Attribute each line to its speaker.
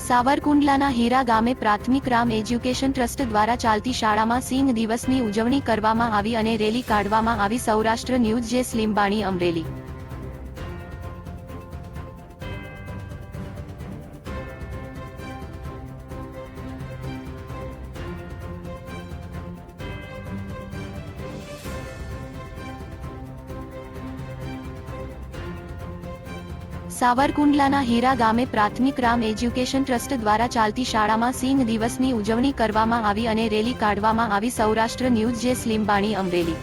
Speaker 1: સાવરકુંડલાના હીરા ગામે પ્રાથમિક Ram education trust દ્વારા ચાલતી શાળામાં સિંહ દિવસની ઉજવણી કરવામાં આવી અને રેલી કાઢવામાં આવી. સૌરાષ્ટ્ર ન્યૂઝ જે સ્લીમબાણી, અમરેલી. સાવરકુંડલાના હીરા ગામે પ્રાથમિક રામ એજ્યુકેશન ટ્રસ્ટ દ્વારા ચાલતી શાળામાં સિંહ દિવસની ઉજવણી કરવામાં આવી અને રેલી કાઢવામાં આવી. સૌરાષ્ટ્ર ન્યૂઝ જે સ્લીમબાણી, અમરેલી.